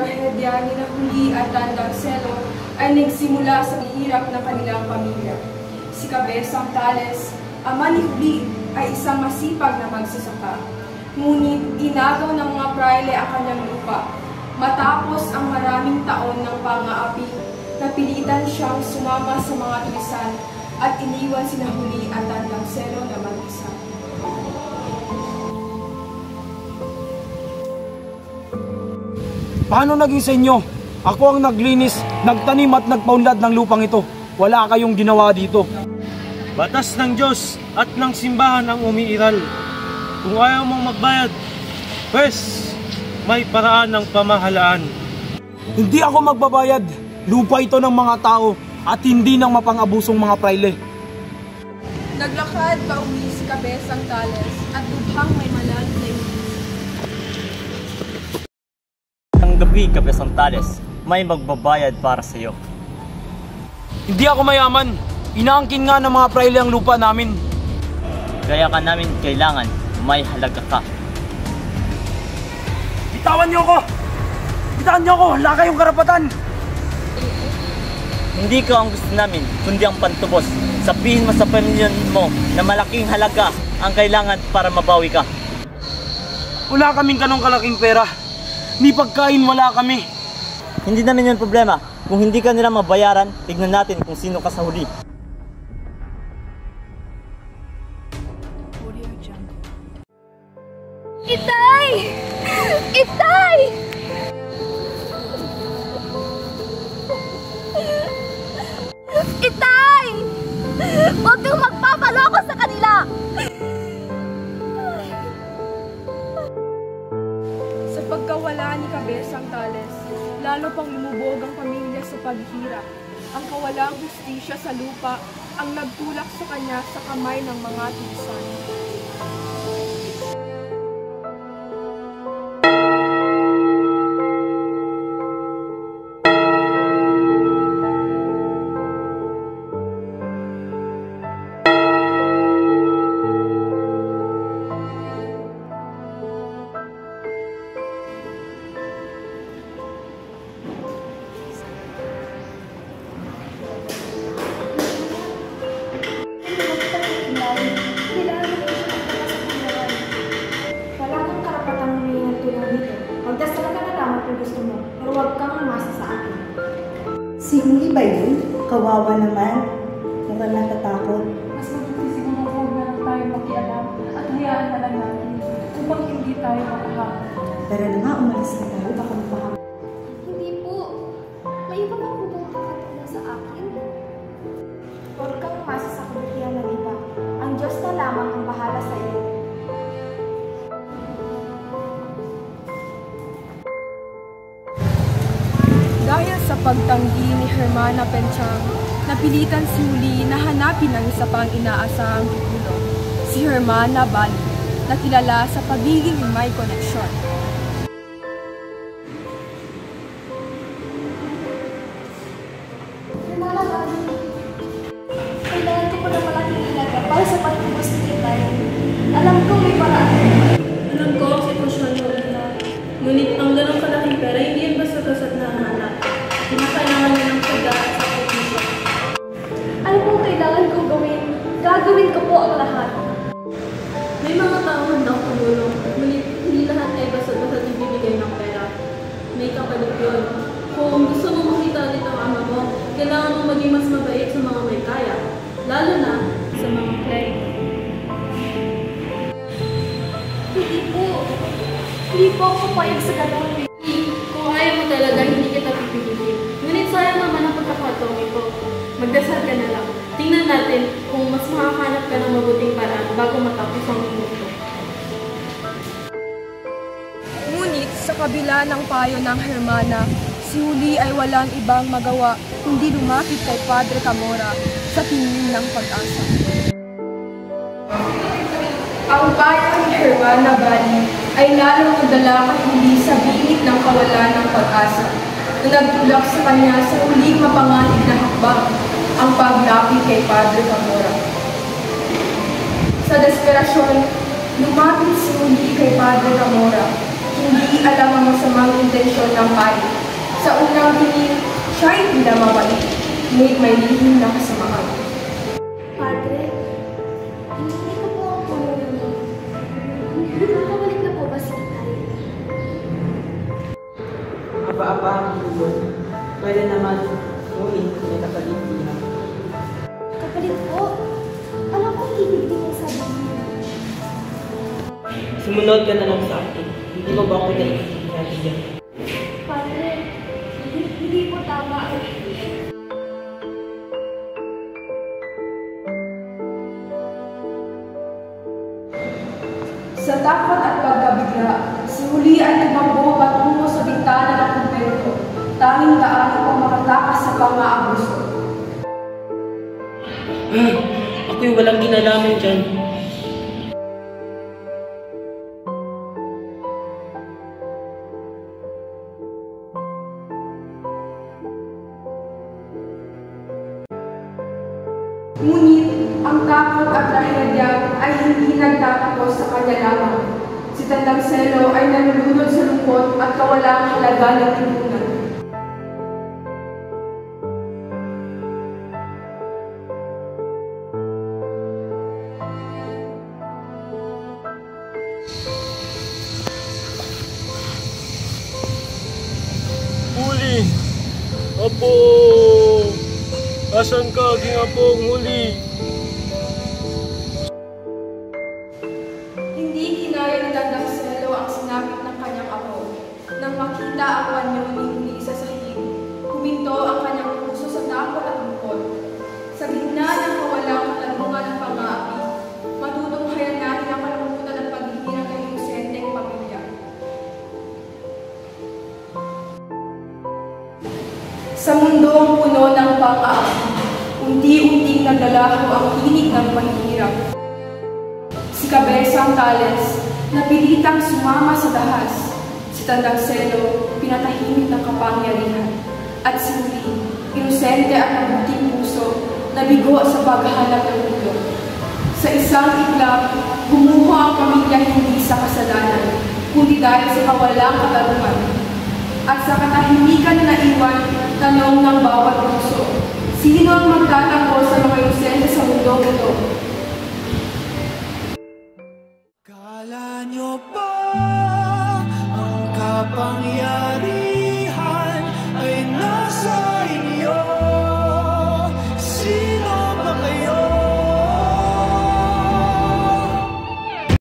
trahedya ni Huli at Tandancelo ay nagsimula sa hirap ng kanilang pamilya. Si Cabezang Tales, ama ni Huli, ay isang masipag na magsasaka. Ngunit inagaw ng mga praile ang kanyang lupa. Matapos ang maraming taon ng pang-aapi, napilitan siyang sumama sa mga tulisan at iniwan sina Huli at Tandancelo na mag-isa. Paano naging sa inyo? Ako ang naglinis, nagtanim at nagpaunlad ng lupang ito. Wala kayong ginawa dito. Batas ng Diyos at ng simbahan ang umiiral. Kung ayaw mong magbayad, pwes, may paraan ng pamahalaan. Hindi ako magbabayad. Lupa ito ng mga tao at hindi ng mapang-abusong mga praile. Naglakad pa uwi si Cabezang Tales at lubhang may malalim na inis. Ang gabi, Cabezang Tales, may magbabayad para sa iyo. Hindi ako mayaman. Inaangkin nga ng mga praile ang lupa namin. Kaya ka namin kailangan may halaga ka. Bitawan niyo ako! Bitawan niyo ako! Wala kayong karapatan! Hindi ka ang gusto namin, kundi ang pantubos. Sabihin mo sa pamilya mo na malaking halaga ang kailangan para mabawi ka. Wala kaming ganong kalaking pera. Ni pagkain wala kami. Hindi namin yun problema. Kung hindi ka nila mabayaran, tignan natin kung sino ka sa huli. Itay! Itay! Itay! Huwag kang magpapaloko sa kanila! Sa pagkawala ni Cabezang Tales, lalo pang lumubog ang pamilya sa paghihirap. Ang kawalang hustisya sa lupa ang nagtulak sa kanya sa kamay ng mga tulisan. Si Huli ba yun? Kawawa naman. Mukhang natatakot. Mas mabuti siguro huwag na lang tayo makialam at hayaan na lang natin upang hindi tayo makahawa. Tara na nga, umalis na tayo. Baka mapahama. Hindi po. May iba pa po bang kakatulong sa akin? Huwag kang umasa sa kabutihan ng iba. Ang Diyos na lamang ang bahala sa iyo. Dahil sa pagtanggi ni Hermana Penchang, napilitan si Huli na hanapin ang isa pang inaasahang tutulong, si Hermana Bali, na kilala sa pagiging may koneksyon. Hermana Bali, kailangan ko po na malaking ilaga para sa pagtubos ni Itay. Alam ko may paraan. Alam ko ang sitwasyon mo, Ina. Ngunit ang ganong kalaking pera, hindi yan basta-basta na hanap. Kinakailangan niya ng tiyaga at sakripisyo. Ano pong kailangan kong gawin? Gagawin ko po ang lahat. May mga taong handang tumulong, ngunit hindi lahat ay basta-basta ibibigay ng pera. May kapalit yun. Kung gusto mong makita ulit ang ama mo, kailangan mong maging mas mabait sa mga may kaya, lalo na sa mga clay. Hindi po. Hindi po ako payag sa ganun. Kung ayaw mo talaga, hindi kita pipilitin. Ngunit sayang naman ang pagkakataong ito. Magdasal ka na lang. Tingnan natin kung mas makakahanap ka ng mabuting paraan bago matapos ang mundo. Ngunit sa kabila ng payo ng Hermana, si Huli ay walang ibang magawa kundi lumapit kay Padre Camora sa tingin ng pag-asa. Ang payo ni Hermana Bali ay lalong nadala kay Huli sa bingit ng kawalan ng pag-asa na nagtulak sa kanya sa huling mapanganib na hakbang, ang paglapit kay Padre Camora. Sa desperasyon, lumapit si Huli kay Padre Camora. hindi alam ang masamang intensyon ng pari. Sa unang tingin, siya ay tila mabait, ngunit may lihim na kasamaan. Padre, hindi ko po ang tulong ninyo. Nakakabalik na po ba si Itay? Aba-aba ang lubot. Pwede naman, ngunit may kapalit-ihan. Kapalit po, alam kong ibig din ang sabihin. Sumunod ka na lang sa akin. Hindi mo ba ako naiintindihan? Padre, hindi po tama. Sa takot at pagkabigla, si Huli ay tumakbo patungo sa bintana ng kumpento, tanging daan upang makatakas sa pang-aabuso. Ako'y walang ginalaman dyan. Ngunit, ang takot at trahedya ay hindi nagtatapos sa kanya lamang. Si Tandang Selo ay nalulunod sa lungkot at kawalang halaga ng lipunan. Huli! Apo! Asan ka, aking apong Huli? Hindi kinaya ni Tandang Selo ang sinapit ng kanyang apo. Nang makita ang panyo ni Huli sa sahig, huminto ang kanyang puso sa takot at lungkot. Sa gitna ng kawalang katanungan ng pang-aapi, matutunghayan natin ang kalungkutan at paghihirap ng inosenteng pamilya. Sa mundong puno ng pang-aapi, unti-unting naglalaho ang tinig ng paghihirap. Si Kabesang Tales, napilitang sumama sa dahas. Si Tandang Selo, pinatahimik ng kapangyarihan. At si Huli, inosente at mabuting puso, nabigo sa paghahanap ng mundo. Sa isang iglap, gumuho ang pamilya hindi sa kasalanan, kundi dahil sa kawalang katarungan. At sa katahimikan na iwan, tanong ng bawat puso, sino ang magtatanggol sa mga inosente sa mundong ito? Kala nyo ba ang kapangyarihan